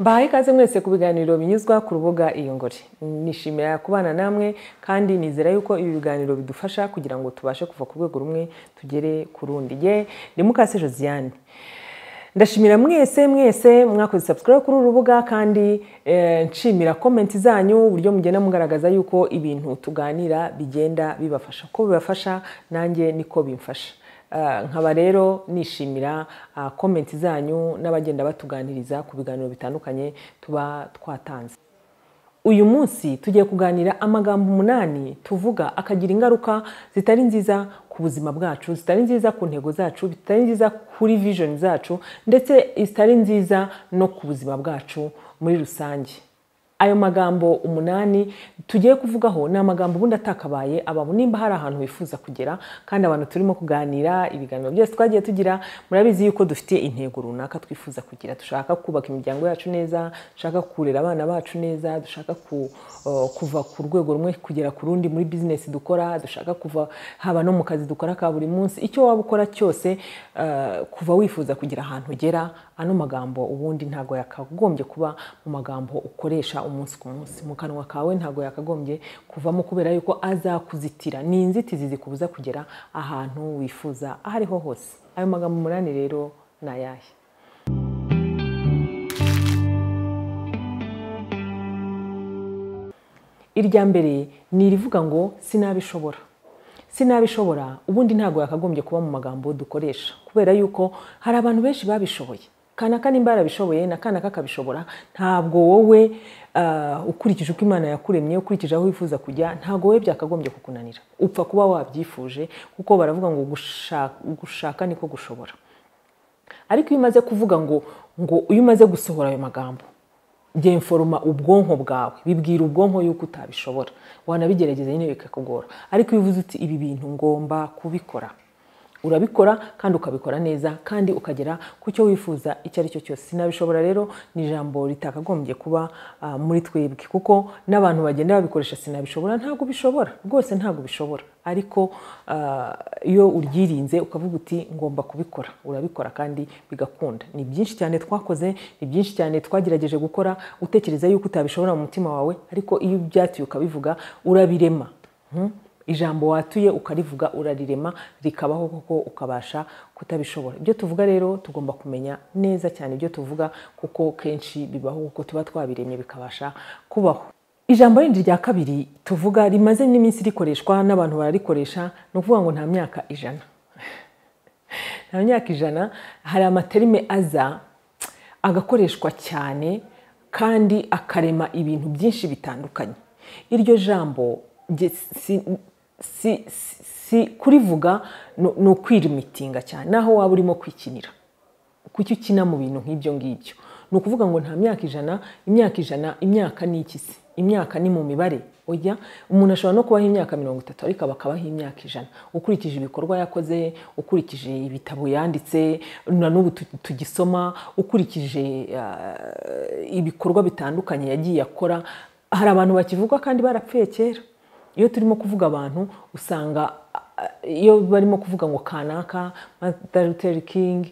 Mbahaye ikaze mwese ku biganiro binyuzwa ku rubuga Iyungure. Nishimira kubana namwe kandi nizera yuko ibi biganiro bidufasha kugira ngo tubashe kuva ku rwego rumwe tugere ku rundi. Ni Mukase Josiane. Ndashimira mwese mwakoze subscribe kuri uru rubuga kandi nshimira comment zanyu uburyo mugenda mugaragaza yuko ibintu tuganira bigenda bibafasha. Ko bibafasha nanjye niko bimfasha. Nkaba rero nishimira comment zanyu n'abagenda batuganiriza ku biganiro bitandukanye tuba twatanze. Uyu munsi tugiye kuganira amagambo 8 tuvuga akagira ingaruka zitari nziza ku buzima bwacu, zitari nziza ku ntego zacu, zitari nziza kuri vision zacu, ndetse zitari nziza no ku buzima bwacu muri rusange. Ayo magambo 8 tugiye kuvugaho ni amagambo ubundi atakabaye abantu nimba hari ahantu wifuza kugera, kandi abantu turimo kuganira ibiganiro byose twagiye tugira murabizi yuko dufite intego runaka twifuza kugira. Dushaka kubaka imiryango yacu neza, dushaka kurera abana bacu neza, dushaka kuva ku rwego rumwe kugera ku rundi muri business dukora, dushaka kuva haba no mu kazi dukora ka buri munsi. Icyo waba ukora cyose kuva wifuza kugira ahantu ugera, ano magambo ubundi ntago yakagombye kuba mu magambo ukoresha umunsi ku munsi. Mu kanwa kawe ntago yakagombye kuvamo kubera yuko azakuzitira. Ni inzitizi zikubuza kugera ahantu wifuza ahariho hose. Ayo magambo 8 rero nayahe. Irya mbere ni rivuga ngo sinabishobora. Sinabishobora ubundi ntago yakagombye kuba mu magambo dukoresha kubera yuko hari abantu benshi babishoboye. Kanaka nimba yarabishoboye na kanaka kabishobora, ntabwo wowe ukurikije uko Imana yakuremye, ukurikije aho wifuza kujya, ntabwo wowe byakagombye kukunanira. Upfa kuba wabyifuje kuko baravuga ngo gushaka niko gushobora. Ariko iyo umaze kuvuga ngo iyo umaze gusohora ayo magambo byenforoma ubwonko bwawe, bibwira ubwonko yuko utabishobora. Wanabigerageza nyine bikakugora. Ariko iyo uvuze uti ibi bintu ngomba kubikora, urabikora kandi ukabikora neza kandi ukagera ku cyo wifuza icyo ari cyo cyose. Sinabishobora rero ni ijambo litakagombye kuba muri twebwe, kuko n'abantu bagenda babikoresha sinabishobora, ntago bishobora rwose, ntago bishobora. Ariko iyo uryirinze ukavuga uti ngomba kubikora, urabikora kandi bigakunda. Ni byinshi cyane twakoze, ni byinshi cyane twagerageje gukora utekereza yuko utabishobora mu mutima wawe, ariko iyo byatuye ukabivuga urabirema. Ijambo watuye ukarivuga urarirema rikabaho koko ukabasha kutabishobora. Ibyo tuvuga rero tugomba kumenya neza cyane ibyo tuvuga, kuko kenshi bibaho kuko tuba twabiremye bikabasha kubaho. Ijambo rindi rya kabiri tuvuga rimaze n'iminsi rikoreshwa n'abantu bararikoresha, no kuvuga ngo nta myaka 100. Nta myaka 100. Hari amaterime aza agakoreshwa cyane kandi akarema ibintu byinshi bitandukanye. Iryo jambo si kurivuga no kwirimitinga cyane, naho waba urimo kwikinira. Kuki ukina mu bintu nk'ibyo ngibyo? No kuvuga ngo nta myaka 100, imyaka 100, imyaka ni iki se? Imyaka ni mu mibare. Oya, umuntu ashobora no kubaho imyaka 30 ariko bakabaho imyaka 100 ukurikije ibikorwa yakoze, ukurikije ibitabo yanditse na n'ubu tugisoma, ukurikije ibikorwa bitandukanye yagiye akora. Hari abantu bakivuga kandi barapfuye kera. Iyo turimo kuvuga abantu usanga iyo barimo kuvuga ngo kanaka, Martin Luther King,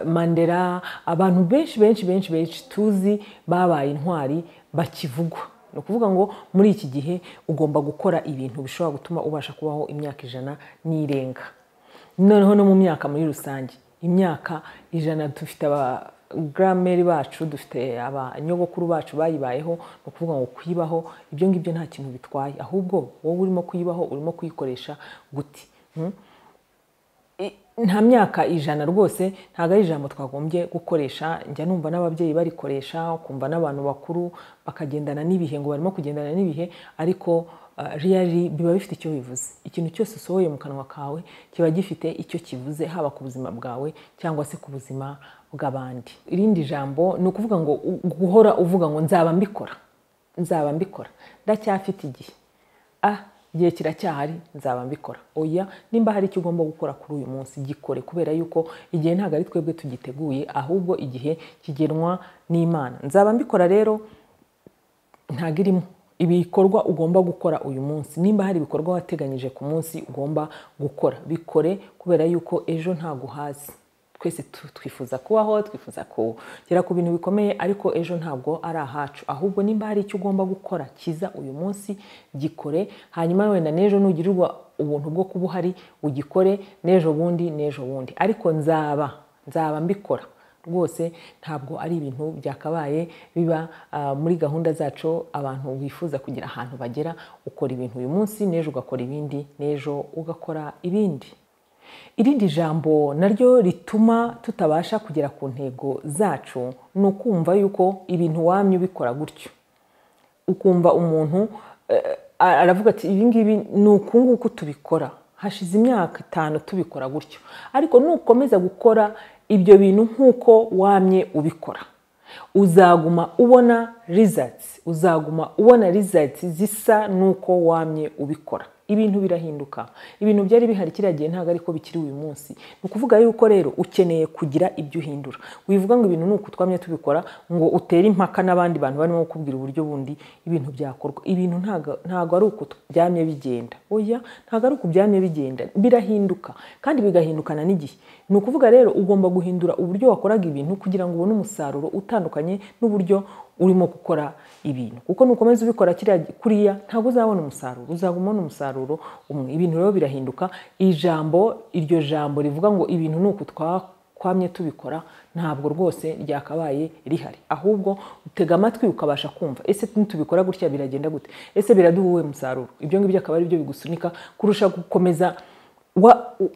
Mandela, abantu benshi tuzi babaye intwari bakivugwa. No kuvuga ngo muri iki gihe ugomba gukora ibintu bishobora gutuma ubasha kubaho imyaka 100 n'irenga. Noneho no mu myaka muri rusange, imyaka 100 dufite grammaire bacu, dufite abanyogokuru bacu bayibayeho. No kuvuga ngo kuyibaho ibyo ngibyo nta kintu bitwaye, ahubwo wowe urimo kuyibaho, urimo kuyikoresha guti. Nta myaka 100 rwose ntago ari ijambo twagombye gukoresha. Njya numva n'ababyeyi barikoresha, ukumva n'abantu bakuru bakagendana n'ibihe ngo barimo kugendana n'ibihe, ariko really biba bifite icyo bivuze. Ikintu cyose usohoye mu kanwa kawe kiba gifite icyo kivuze, haba ku buzima bwawe cyangwa se ku buzima bw'abandi. Irindi jambo ni ukuvuga ngo guhora uvuga ngo nzaba mbikora, ndacyafite igihe, igihe kiracyahari, nzaba mbikora. Oya, nimba hari icyo ugomba gukora kuri uyu munsi gikore, kubera yuko igihe ntago ari twebwe tugiteguye, ahubwo igihe kigenwa n'Imana. Nzaba mbikora rero ntago irimo ibikorwa ugomba gukora uyu munsi. Nimba hari ibikorwa wateganyije ku munsi ugomba gukora, bikore kubera yuko ejo ntago hazi. twese twifuza kubaho, twifuza kugera ku bintu bikomeye, ariko ejo ntabwo ari ahacu. Ahubwo nimba hari icyo ugomba gukora kiza uyu munsi, gikore, hanyuma wenda n'ejo nugirirwa ubuntu bwo kuba uhari ugikore, n'ejo bundi, ariko nzaba mbikora rwose. Ntabwo ari ibintu byakabaye biba muri gahunda zacu. Abantu bifuza kugira ahantu bagera, ukora ibintu uyu munsi, n'ejo ugakora ibindi, n'ejo ugakora ibindi. Irindi jambo naryo rituma tutabasha kugera ku ntego zacu ni ukumva yuko ibintu wamye ubikora gutyo. Ukumva umuntu aravuga ati ibi ngibi ni uku nguku tubikora, hashize imyaka 5 tubikora gutyo, ariko nukomeza gukora ibyo bintu nk'uko wamye ubikora, uzaguma ubona results zisa nuko wamye ubikora. Ibintu birahinduka. Ibintu byari bihari kiriya gihe ntabwo ariko bikiri uyu munsi. Ni ukuvuga yuko rero ukeneye kugira ibyo uhindura. Wivuga ngo ibintu nuko twamye tubikora, ngo utere impaka n'abandi bantu barimo kukubwira uburyo bundi ibintu byakorwa. Ibintu ntabwo ari uko byamye bigenda. Oya, ntabwo ari uko byamye bigenda. Birahinduka kandi bigahindukana n'igihe. Ni ukuvuga rero ugomba guhindura uburyo wakoraga ibintu kugira ngo ubone umusaruro utandukanye n'uburyo urimo gukora ibintu. Kuko nukomeza ubikora kuriya ntabwo uzabona umusaruro, uzagumana umusaruro umwe. Ibintu rero birahinduka. Iryo jambo rivuga ngo ibintu nuko twamye tubikora ntabwo rwose ryakabaye rihari. Ahubwo utega amatwi ukabasha kumva, ese nitubikora gutya biragenda gute? Ese biraduhuwe umusaruro? Ibyo ngibyo akaba ari byo bigusunika kurusha gukomeza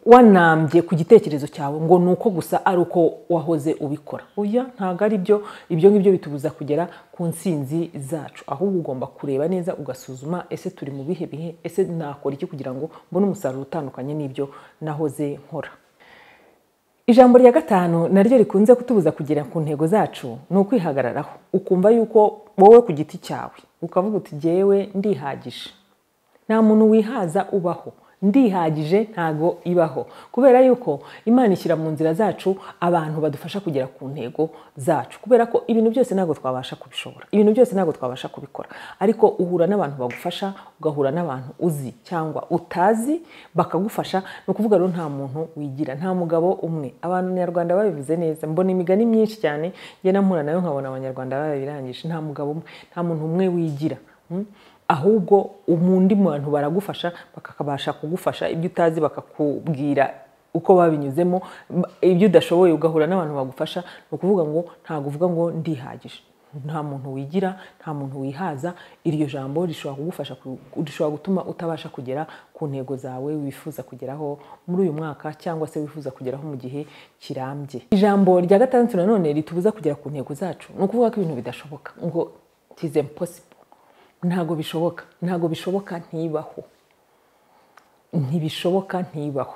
wanambye ku gitekerezo cyawe ngo nuko gusa ari uko wahoze ubikora. Oya, ntabwo ari byo. Ibyo ngibyo bitubuza kugera ku nsinzi zacu. Ahubwo ugomba kureba neza ugasuzuma, ese turi mu bihe bihe, ese nakora iki kugira ngo mbone umusaruro utandukanye n'ibyo nahoze nkora. Ijambo rya 5 naryo rikunze kutubuza kugera ku ntego zacu ni ukwihagararaho. Ukumva yuko wowe ku giti cyawe ukavuga uti jyewe ndihagije. Nta muntu wihaza ubaho. Ndihagije ntago ibaho, kubera yuko Imana ishyira mu nzira zacu abantu badufasha kugera ku ntego zacu, kubera ko ibintu byose ntago twabasha kubishobora, ibintu byose ntago twabasha kubikora, ariko uhura n'abantu bagufasha, ugahura n'abantu uzi cyangwa utazi bakagufasha. Ni ukuvuga rero nta muntu wigira, nta mugabo umwe. Abantu Nyarwanda babivuze neza, mbona imigani myinshi cyane njye nampura nayo nkabona Abanyarwanda babirangije. Nta mugabo umwe, nta muntu umwe wigira. Ahubwo umundi muntu baragufasha, bakakabasha kugufasha. Ibyo utazi bakakubwira uko babinyuzemo. Ibyo udashoboye ugahura n'abantu bagufasha. Ni ukuvuga ngo ntabwo uvuga ngo ndihagije. Nta muntu wigira, nta muntu wihaza. Iryo jambo rishobora kugufasha, rishobora gutuma utabasha kugera ku ntego zawe wifuza kugeraho muri uyu mwaka, cyangwa se wifuza kugeraho mu gihe kirambye. Ijambo rya 6 nanone ritubuza kugera ku ntego zacu ni ukuvuga ko ibintu bidashoboka, ngo it is impossible. Ntago bishoboka, ntibaho. Ntibishoboka, ntibaho.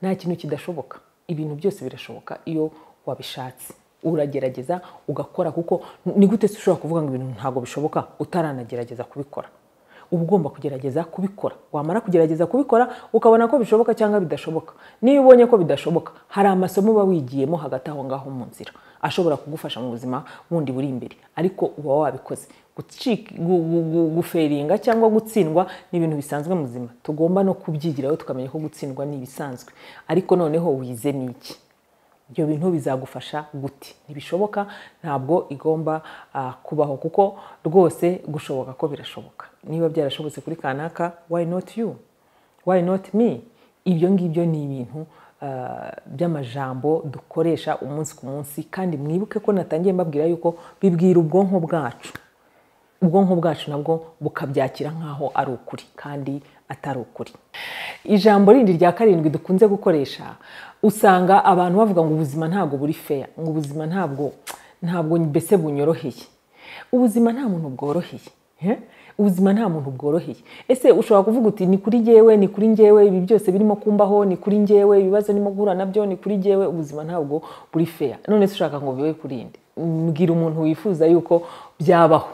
Nta kintu kidashoboka. Ibintu byose birashoboka iyo wabishatse. Uragerageza ugakora, kuko ni gute ushobora kuvuga ngo ibintu ntago bishoboka utaranagerageza kubikora? Uba ugomba kugerageza kubikora. Wamara kugerageza kubikora ukabona ko bishoboka cyangwa bidashoboka. Niba ubonye ko bidashoboka, hari amasomo uba wigiyemo hagati aho ngaho mu nzira ashobora kugufasha mu buzima bundi buri imbere, ariko uba wabikoze. Guferinga cyangwa gutsindwa ni ibintu bisanzwe mu buzima. Tugomba no kubyigiraho tukamenya ko gutsindwa ni ibisanzwe, ariko noneho wize niki? Ibyo bintu bizagufasha gute? Ntibishoboka, ntabwo igomba kubaho, kuko rwose gushoboka ko birashoboka. Niba byarashobotse kuri kanaka, why not you? Why not me? Ibyo ngibyo ni ibintu by'amajambo dukoresha umunsi ku munsi, kandi mwibuke ko natangiye mbabwira yuko bibwira ubwonko bwacu. Ubwonko bwacu nabwo bukabyakira nkaho ari ukuri, kandi atari ukuri. Ijambo rindi rya 7 dukunze gukoresha, usanga abantu bavuga ngo ubuzima ntabwo buri fair, ngo ubuzima ntabwo mbese bunyoroheye. Ubuzima nta muntu bworoheye. Ubuzima nta muntu bworoheye. Ese ushobora kuvuga uti ni kuri njyewe ibi byose birimo kumbaho, ni kuri njyewe ibibazo nimo guhura nabyo, ni kuri njyewe. Ubuzima ntabwo buri fair. None se ushaka ngo bibe kuri nde? Mbwira umuntu wifuza yuko byabaho.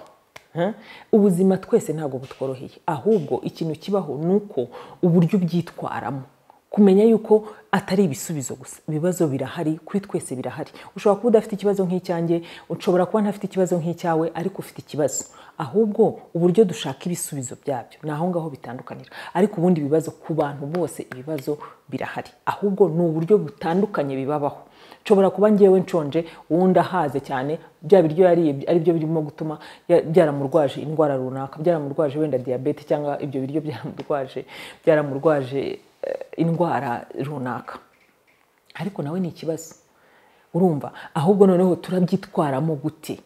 Ubuzima twese ntabwo butworoheye, ahubwo ikintu kibaho nuko uburyo byitwaramo, kumenya yuko atari ibisubizo gusa. Ibibazo birahari, kuri twese birahari. Ushobora kuba udafite ikibazo nk'icyanjye, ushobora kuba ntafite ikibazo nk'icyawe, ariko ufite ikibazo. Ahubwo uburyo dushaka ibisubizo byabyo naho ngaho bitandukanira. Ariko ubundi ibibazo ku bantu bose, ibibazo birahari, ahubwo ni uburyo butandukanye bibabaho. nshobora kuba ngewe nshonje uwundi ahaze cyane bya biryo yariye ari byo birimo gutuma byaramurwaje indwara runaka, byaramurwaje wenda diabete cyangwa ibyo biryo byaramurwaje indwara runaka. Ariko nawe ni ikibazo, urumva, ahubwo noneho turabyitwaramo gute?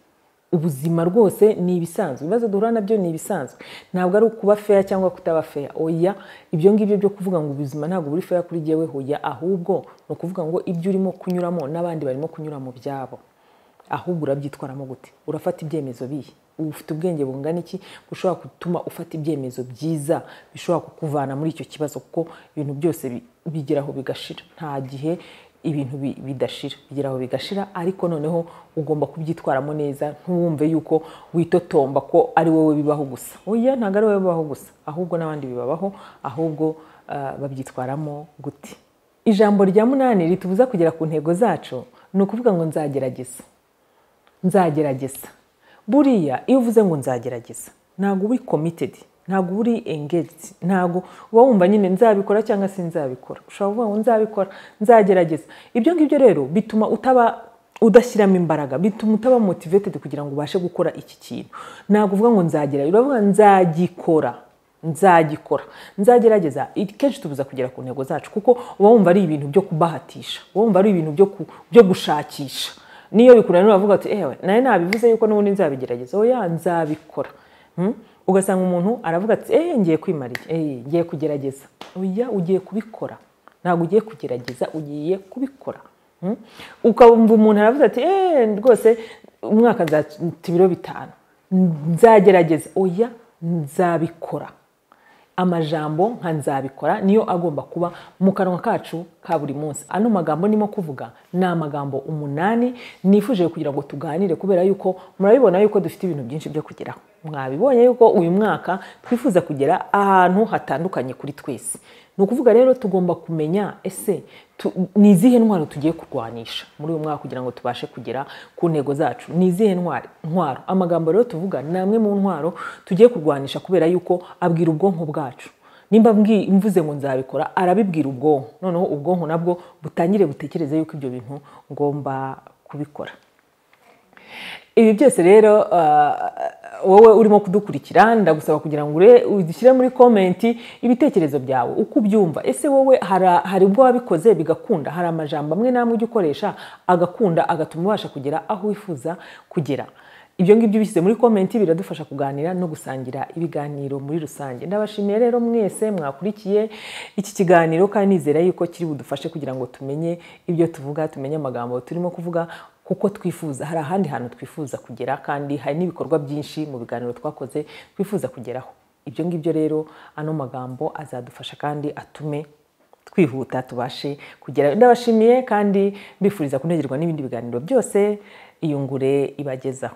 Ubuzima rwose ni ibisanzwe, ibibazo duhura nabyo ni ibisanzwe, ntabwo ari ukuba fair cyangwa kutaba fair. Oya, ibyo ngibyo byo kuvuga ngo ubuzima ntabwo buri fair kuri jyewe, hoya, ahubwo no kuvuga ngo ibyo urimo kunyuramo n'abandi barimo kunyura mu byabo. Ahubwo urabyitwaramo gute? Urafata ibyemezo bihe? Ufite ubwenge bungana iki bushobora gutuma ufata ibyemezo byiza bishobora kukuvana muri icyo kibazo, kuko ibintu byose bigeraho bigashira. Nta gihe ibintu bidashira, bigeraho bigashira, ariko noneho ugomba kubyitwaramo neza. Ntuwumve yuko witotomba ko ari wowe bibaho gusa. Oya, ntabwo ari wowe bibaho gusa, ahubwo n'abandi bibabaho. Ahubwo babyitwaramo gute? Ijambo rya 8 ritubuza kugera ku ntego zacu ni ukuvuga ngo nzagerageza. Nzagerageza. Buriya iyo uvuze ngo nzagerageza, ntabwo uri committed, ntabwo uri engaged, ntabwo uba wumva nyine nzabikora cyangwa se nzabikora. Ushobora kuvuga ngo nzabikora, nzagerageza. Ibyo ngibyo rero bituma udashyiramo imbaraga, bituma utaba motivated kugira ngo ubashe gukora iki kintu. Ntabwo uvuga ngo nzagerageza, uravuga nzagikora, nzagerageza. Kenshi tubuza kugera ku ntego zacu kuko uba wumva ari ibintu byo kubahatisha, uba wumva ari ibintu byo gushakisha. Niyo bikunanira uravuga ati naye nabivuze yuko n'ubundi nzabigerageza. Oya, nzabikora. Ugasanga umuntu aravuga ati ngiye kwimarira, ngiye kugerageza. Oya, ugiye kubikora, ntabwo ugiye kugerageza, ugiye kubikora. Ukumva umuntu aravuga ati rwose umwaka nzata ibiro 5, nzagerageza. Oya, nzabikora. Amajambo nka nzabikora niyo agomba kuba mu kanwa kacu ka buri munsi. Ano magambo nimo kuvuga ni amagambo 8 nifuje kugira ngo tuganire, kubera yuko murabibona yuko dufite ibintu byinshi byo kugeraho. Mwabibonye yuko uyu mwaka twifuza kugera ahantu hatandukanye kuri twese. Ni ukuvuga rero tugomba kumenya ni izihe ntwaro tugiye kurwanisha muri uyu mwaka kugira ngo tubashe kugera ku ntego zacu. Ni izihe ntwaro? Amagambo rero tuvuga ni amwe mu ntwaro tugiye kurwanisha, kubera yuko abwira ubwonko bwacu. Nimba mvuze ngo nzabikora, arabibwira ubwonko, noneho ubwonko nabwo butangire butekereze yuko ibyo bintu ngomba kubikora. Ibi byose rero wowe urimo kudukurikira, ndagusaba kugira ngo udushyire muri comment ibitekerezo byawe uko ubyumva. Wowe hari ubwo wabikoze bigakunda, hari amajambo amwe namwe ujye ukoresha agakunda, agatuma ubasha kugera aho wifuza kugera. Ibyo ngibyo bishyize muri comment biradufasha kuganira no gusangira ibiganiro muri rusange. Ndabashimiye rero mwese mwakurikiye iki kiganiro, kandi nizera yuko kiri budufashe kugira ngo tumenye ibyo tuvuga, tumenye amagambo turimo kuvuga, kuko twifuza, hari ahandi hantu twifuza kugera, kandi hari n'ibikorwa byinshi mu biganiro twakoze twifuza kugeraho. Ibyo ngibyo rero ano magambo azadufasha kandi atume twihuta tubashe kugera. Ndabashimiye kandi mbifuriza kunegerwa n'ibindi biganiro byose Iyungure ibagezaho.